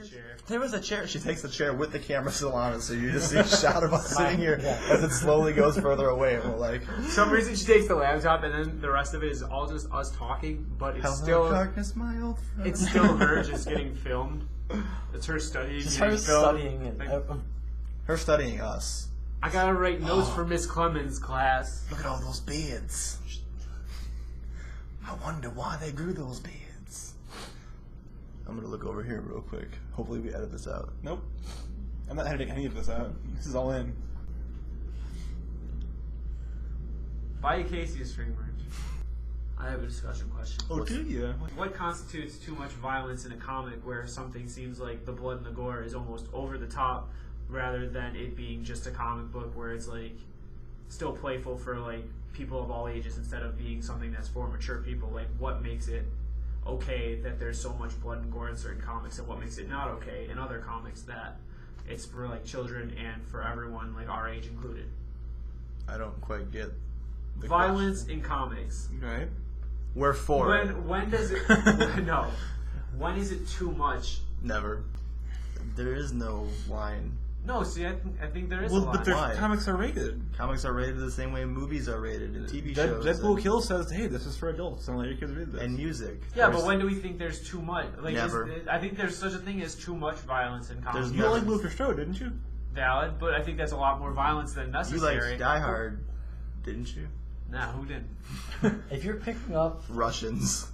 chair. There was a chair. She takes the chair with the camera still on it, so you just see a shot of us sitting here as it slowly goes further away. And we're like, For some reason, she takes the laptop, and then the rest of it is all just us talking. But it's still darkness, my old friend. It's still her just getting filmed. It's her studying. Just her studying it. Her studying us. I gotta write notes for Miss Clemens' class. Look at all those beards. I wonder why they grew those beards. I'm gonna look over here real quick. Hopefully we edit this out. Nope. I'm not editing any of this out. This is all in. Buy Casey a string merch. I have a discussion question. Oh, do you? What constitutes too much violence in a comic where something seems like the blood and the gore is almost over the top rather than it being just a comic book where it's like still playful for like people of all ages instead of being something that's for mature people? Like, what makes it okay that there's so much blood and gore in certain comics, and what makes it not okay in other comics that it's for like children and for everyone, like our age included? I don't quite get the Violence question. in comics. Right. We're for it. When does it no? When is it too much? Never. There is no line. No, see, I think there is a Well, line. but Why? comics are rated. Comics are rated the same way movies are rated, and TV shows. Deadpool Kill says, "Hey, this is for adults. Don't let your kids read this." And music. Yeah, but when do we think there's too much? Like, Never. I think there's such a thing as too much violence in comics. There's You like Luther Strode, didn't you? Valid, but I think that's a lot more violence than You necessary. liked Die Hard, didn't you? Nah, who didn't? If you're picking up Russians.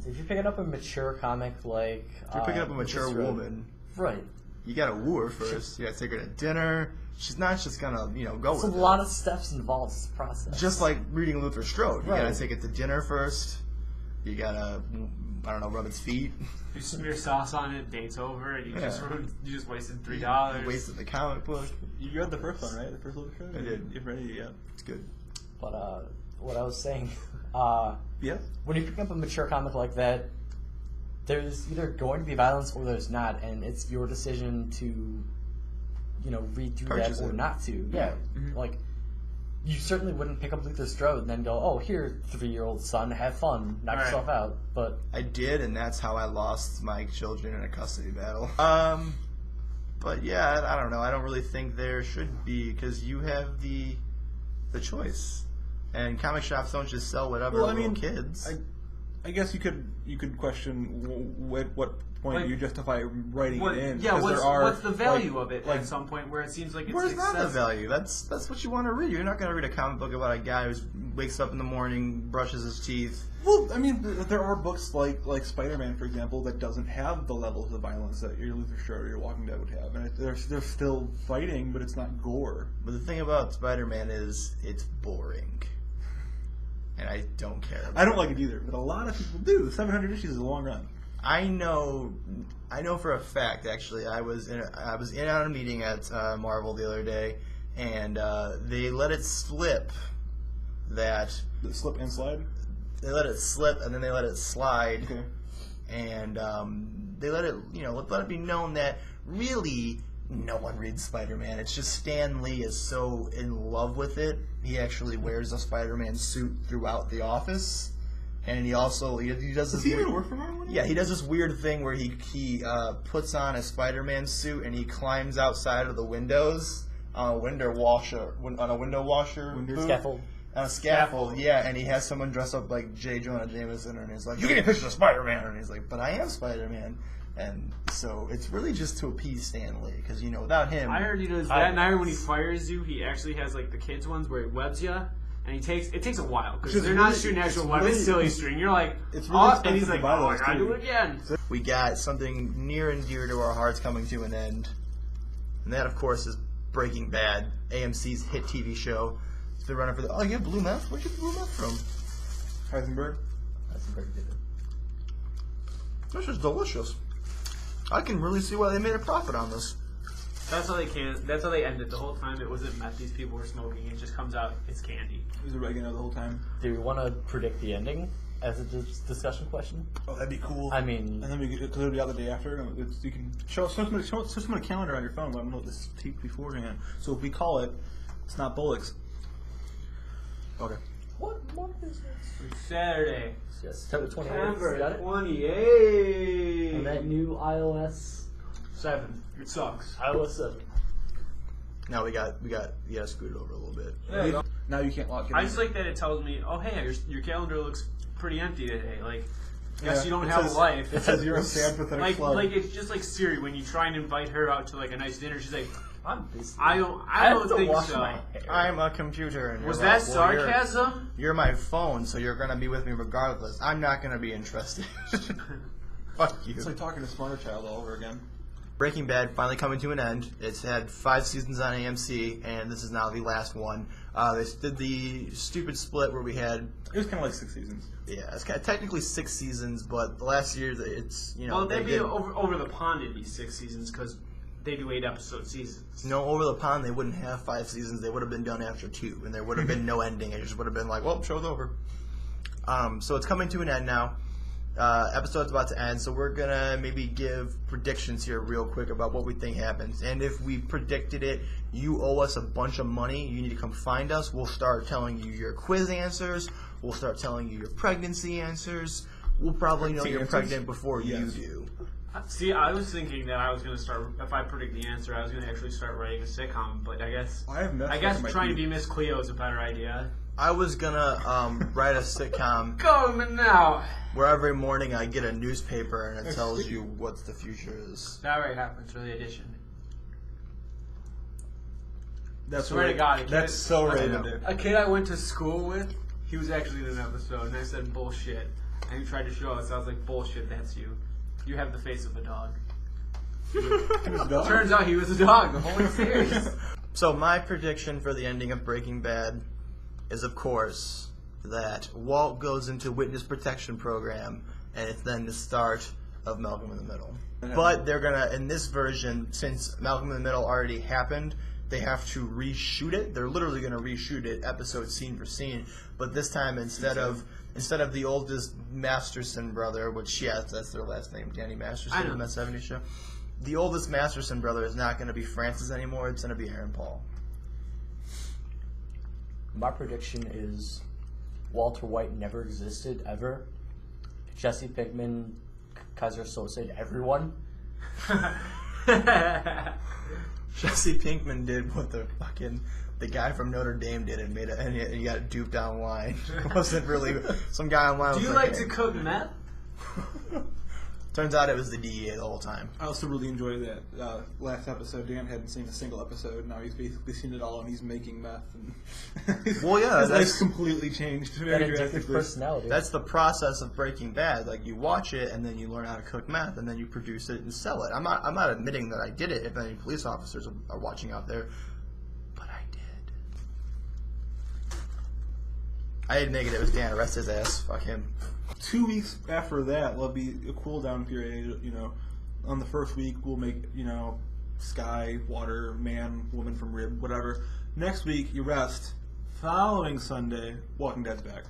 if you're picking up a mature comic like If you're picking up a mature Luther Strode, woman, right? you gotta woo her first. You gotta take her to dinner. She's not just gonna, go It's with a it. lot of steps involved in this process. Just like reading Luther Strode. You Right. gotta take it to dinner first. You gotta, rub its feet. You smear sauce on it, date's over, and you Yeah. just wasted $3. You wasted the comic book. You read the first one, right? The first Luther Strode. I did. You've read it, yeah. It's good. But what I was saying, Yeah. when you pick up a mature comic like that, there's either going to be violence or there's not, and it's your decision to, read through Purchase that or it. not to. Yeah, like you certainly wouldn't pick up Luther Strode and then go, "Oh, here, 3-year-old son, have fun, knock Right. yourself out." But I did, and that's how I lost my children in a custody battle. But yeah, I don't know. I don't really think there should be, because you have the choice, and comic shops don't just sell whatever little kids. I guess you could question what point Like, you justify writing it in. Yeah, 'cause what's the value of it like- at some point where it seems like it's Where's not the excessive? value? That's what you want to read. You're not going to read a comic book about a guy who wakes up in the morning, brushes his teeth. Well, I mean, there are books like Spider-Man, for example, that doesn't have the levels of violence that your Luther Strode or your Walking Dead would have, and they're still fighting, but it's not gore. But the thing about Spider-Man is it's boring, and I don't care. I don't like it either, but a lot of people do. 700 issues is a long run. I know for a fact. Actually, I was in on a meeting at Marvel the other day, and they let it slip that The slip and slide. they let it slip, and then they let it slide, Okay. and they let it let it be known that really no one reads Spider-Man. It's just Stan Lee is so in love with it. He actually wears a Spider-Man suit throughout the office, and he also he does this. Does he even weird- work for Marvel? Yeah, he does this weird thing where he puts on a Spider-Man suit and he climbs outside of the windows on a window washer booth. scaffold. On a scaffold, yeah, and he has someone dress up like J. Jonah Jameson, and he's like, "You get a picture of Spider-Man," and he's like, "But I am Spider-Man," and so it's really just to appease Stan Lee, because without him, I heard he does that, and I heard when he fires you, he actually has like the kids ones where he webs you, and it takes a while because they're not shooting actual web. It's silly string. You're like, It's really and he's expensive like, to buy "Oh, I those, gotta too." do it again." we got something near and dear to our hearts coming to an end, and that, of course, is Breaking Bad, AMC's hit TV show. It's been running for you have blue meth? Where'd you get blue meth from? Heisenberg. That's very good. This is delicious. I can really see why they made a profit on this. That's how they That's how they end it. The whole time it wasn't meth these people were smoking. It just comes out. It's candy. It was oregano the whole time. Do we want to predict the ending as a discussion question? Oh, that'd be cool. I mean, And then because it'll be out the day after. You can show someone a calendar on your phone. Let them know this tape beforehand. So if we call it, it's not Bullocks. Okay. what month is this? Saturday, Yes, September 28th. September Got it? 28th. And that new iOS 7. It sucks. I was 7. Now we got screwed over a little bit. Yeah. Now you can't lock it. I just like that it tells me, oh hey, your calendar looks pretty empty today. Like, guess you don't it have says- a life. It says you're a sad, pathetic slug. Like it's just like Siri when you try and invite her out to like a nice dinner. She's like, I'm busy. I don't have to think wash so. my hair. I'm a computer, and Was you're that like, well, sarcasm? You're my phone, so you're gonna be with me regardless. I'm not gonna be interested. Fuck you. It's like talking to Smarter Child all over again. Breaking Bad finally coming to an end. It's had 5 seasons on AMC, and this is now the last one. They did the stupid split where we had, It was kind of like 6 seasons. yeah, it's kind of technically 6 seasons, but the last year it's Well, they they'd be did, over the pond. It'd be 6 seasons because they do 8 episode seasons. over the pond they wouldn't have 5 seasons. They would have been done after 2, and there would have been no ending. It just would have been like, well, show's over. So it's coming to an end now. Episode's about to end, so we're gonna maybe give predictions here real quick about what we think happens. And if we predicted it, you owe us a bunch of money. You need to come find us. We'll start telling you your quiz answers. We'll start telling you your pregnancy answers. We'll probably know you're pregnant before you do. See, I was thinking that I was going to start, if I predict the answer, I was going to actually start writing a sitcom, but I guess trying to be Miss Cleo is a better idea. I was gonna write a sitcom Go now! where every morning I get a newspaper and it tells you what the future is. That already happened for the edition. That's Swear to God, a kid- That's so I Ray know. to do. A kid I went to school with, he was actually in an episode, and I said bullshit. And he tried to show us, I was like, bullshit, that's you. You have the face of a dog. Turns out he was a dog the whole series. So my prediction for the ending of Breaking Bad is, of course, that Walt goes into witness protection program, and it's then the start of Malcolm in the Middle. But they're gonna, in this version, since Malcolm in the Middle already happened, they have to reshoot it. They're literally gonna reshoot it, episode scene for scene. But this time, instead of the oldest Masterson brother, which that's their last name, Danny Masterson from that '70s show. The oldest Masterson brother is not going to be Francis anymore. It's going to be Aaron Paul. My prediction is Walter White never existed, ever. Jesse Pinkman, Kaiser Soze, everyone. Jesse Pinkman did what the guy from Notre Dame did and he got duped online. It wasn't really some guy online. Do you like to cook meth? Turns out it was the DEA the whole time. I also really enjoyed that last episode. Dan hadn't seen a single episode. Now he's basically seen it all, and he's making meth. And Well, yeah, his that's life's completely changed. That Very addictive drastically. personality. that's the process of Breaking Bad. Like, you watch it and then you learn how to cook meth and then you produce it and sell it. I'm not admitting that I did it. If any police officers are watching out there, but I did. I didn't make it. It was Dan. Arrest his ass. Fuck him. 2 weeks after that will be a cool down period. On the first week we'll make sky, water, man, woman from rib, whatever. Next week you rest. Following Sunday, Walking Dead's back.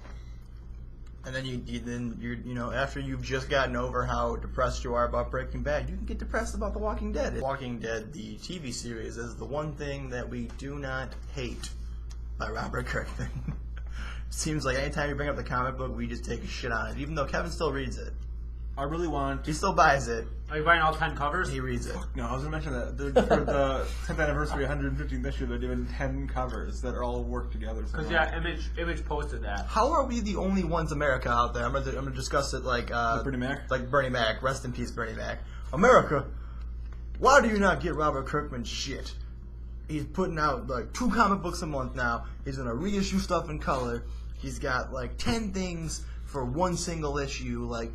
And then after you've just gotten over how depressed you are about Breaking Bad, you can get depressed about The Walking Dead. Walking Dead, the TV series, is the one thing that we do not hate by Robert Kirkman. Seems like anytime you bring up the comic book, we just take a shit on it, even though Kevin still reads it. I really want. He still buys it. Are you buying all 10 covers? He reads it. No, I was going to mention that. For the 10th anniversary, 115th issue, they're doing 10 covers that are all worked together. Because Image posted that. How are we the only ones, America, out there? I'm gonna discuss it like Bernie Mac? Like Bernie Mac. Rest in peace, Bernie Mac. America, why do you not get Robert Kirkman's shit? He's putting out like 2 comic books a month now. He's gonna reissue stuff in color. He's got like 10 things for 1 single issue. Like,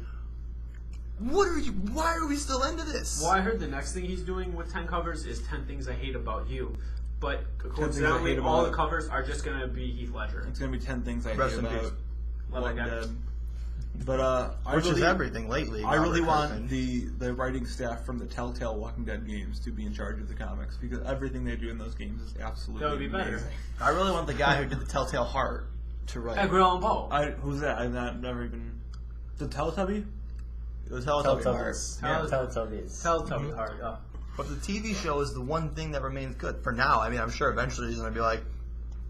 why are we still into this? Well, I heard the next thing he's doing with 10 covers is 10 Things I Hate About You. But coincidentally, all the covers are just going to be Heath Ledger. It's going to be 10 things I Rest hate in about peace. Walking Dead. But Which is everything lately. I really Robert want Kirkman. the writing staff from the Telltale Walking Dead games to be in charge of the comics, because everything they do in those games is absolutely That would be amazing. better. I really want the guy who did the Telltale Heart to write. Edgar Allan Poe. Who's that? I've never even. The Teletubby? It was Telltale Heart. Teletubbies. Telltale Heart. Oh. But the TV show is the one thing that remains good for now. I mean, I'm sure eventually he's going to be like,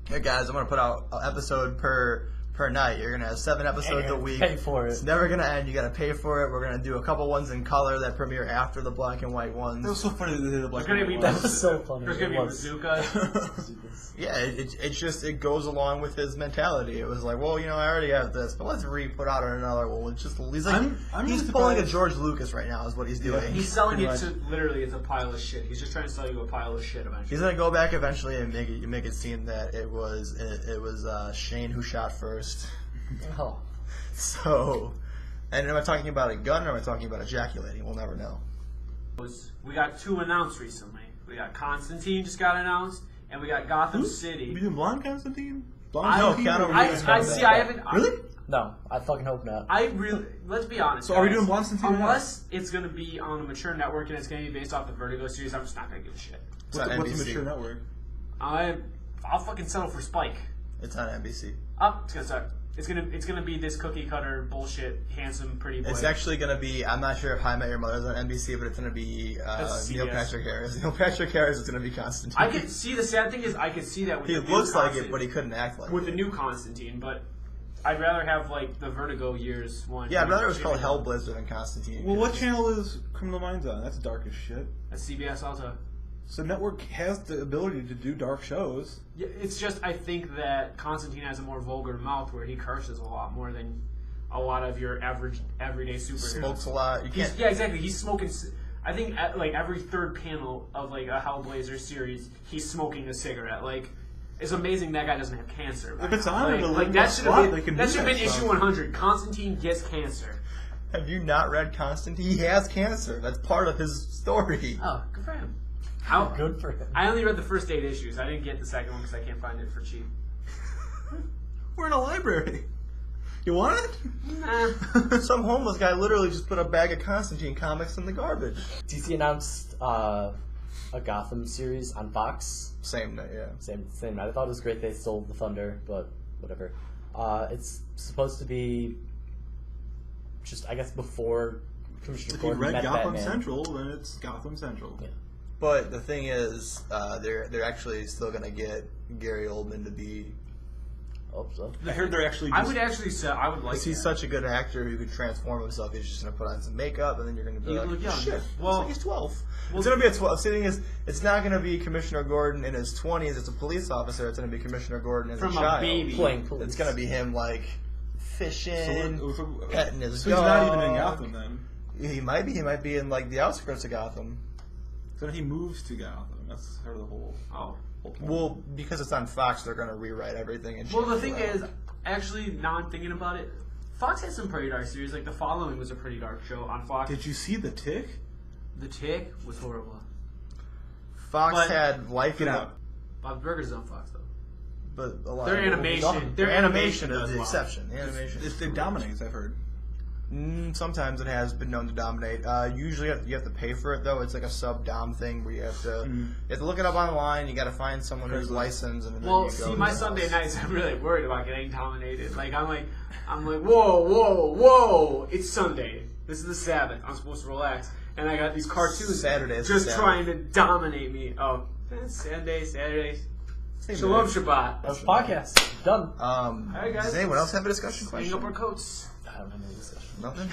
"Hey guys, I'm going to put out an episode per per night. You're gonna have 7 episodes a week. Pay for it. It's never gonna end. You gotta pay for it. We're gonna do a couple ones in color that premiere after the black and white ones. That was so funny that they did the black There's and gonna white be That was so funny. There's gonna It be was. bazookas. Yeah, it's just it goes along with his mentality. It was like, well, I already have this, but let's put out another one. It's just he's like I'm he's really pulling a surprised. George Lucas right now, is what he's doing. He's selling Pretty it to literally it's a pile of shit. He's just trying to sell you a pile of shit eventually. He's gonna go back eventually and make it seem that it was Shane who shot first. Oh. So, and am I talking about a gun or am I talking about ejaculating? We'll never know. We got 2 announced recently. We got Constantine just got announced, and we got Gotham Are City. you doing Blonde Constantine? No, Constantine? Keanu Or- Reeves. I see. I haven't. Really? No, I fucking hope not. I really. Let's be honest. So are we guys. doing Blonde Constantine? Unless it's going to be on a mature network and it's going to be based off the Vertigo series, I'm just not going to give a shit. It's on What's NBC. the mature network? I'll fucking settle for Spike. It's on NBC. Oh, it's gonna suck. It's gonna be this cookie cutter bullshit, handsome, pretty boy. It's actually going to be, I'm not sure if How I Met Your Mother's on NBC, but it's going to be That's Neil CBS. Patrick Harris. Neil Patrick Harris is going to be Constantine. I could see the sad thing is I could see that with He the new looks like it, Constantine- but he couldn't act like with it. the new Constantine, but I'd rather have like the Vertigo years one. Yeah, I'd rather it was called Hellblazer than Constantine. Well, what channel is Criminal Minds on? That's dark as shit. That's CBS Alta. So network has the ability to do dark shows. Yeah, it's just I think that Constantine has a more vulgar mouth where he curses a lot more than a lot of your average everyday superheroes. Smokes a lot. You can't. Yeah, exactly. He's smoking. I think at, like every third panel of like a Hellblazer series, he's smoking a cigarette. Like, it's amazing that guy doesn't have cancer. If it's on in a like limited that should slot, have they been can that do should have that been issue stuff. 100. Constantine gets cancer. Have you not read Constantine? He has cancer. That's part of his story. Oh, good for him. How Good for him. I only read the first 8 issues. I didn't get the second one because I can't find it for cheap. We're in a library. You want it? Nah. Some homeless guy literally just put a bag of Constantine comics in the garbage. DC announced a Gotham series on Fox. Same night, yeah. Same night. I thought it was great they stole the thunder, but whatever. It's supposed to be just, I guess, before Commissioner If you Gordon read met Gotham Batman. Central, then it's Gotham Central. Yeah. But the thing is, they're actually still gonna get Gary Oldman to be. Hope so. I heard they're actually. I Just, would actually say I would like. Because he's that. such a good actor who could transform himself. He's just gonna put on some makeup, and then you're gonna be He like, look young. shit. Well- Well, like he's 12. well- It's gonna be a 12. The thing is, it's not gonna be Commissioner Gordon in his 20s. It's a police officer. It's gonna be Commissioner Gordon as From a a child. baby. Playing police. It's gonna be him like fishing, petting his So he's not even in dog. Gotham then. He might be. He might be in like the outskirts of Gotham. So then he moves to Gotham. That's sort of the whole Oh. point. Well, because it's on Fox, they're gonna rewrite everything. And Well, the change thing it is, around. actually, now I'm thinking about it, Fox has some pretty dark series. Like The Following was a pretty dark show on Fox. Did you see The Tick? The Tick was horrible. Fox but- had Life Get in out. Bob Burger's on Fox though. but a lot Their of animation, Their animation is does the well. exception. The animation. It dominates, I've heard. Sometimes it has been known to dominate. Usually you have to pay for it though. It's like a sub-dom thing where you have to look it up online. You got to find someone who's Craigslist. licensed. And then Well, you go see, to my the Sunday house. nights, I'm really worried about getting dominated. Like, I'm like, whoa, it's Sunday. This is the Sabbath. I'm supposed to relax, and I got these cartoons Saturday is the just Sabbath. trying to dominate me. Oh, Sunday, Saturday. Same Shalom day. Shabbat. That's podcast. Done. right, guys. Does anyone else have a discussion Hang up question? our coats. I don't have any discussion. Nothing.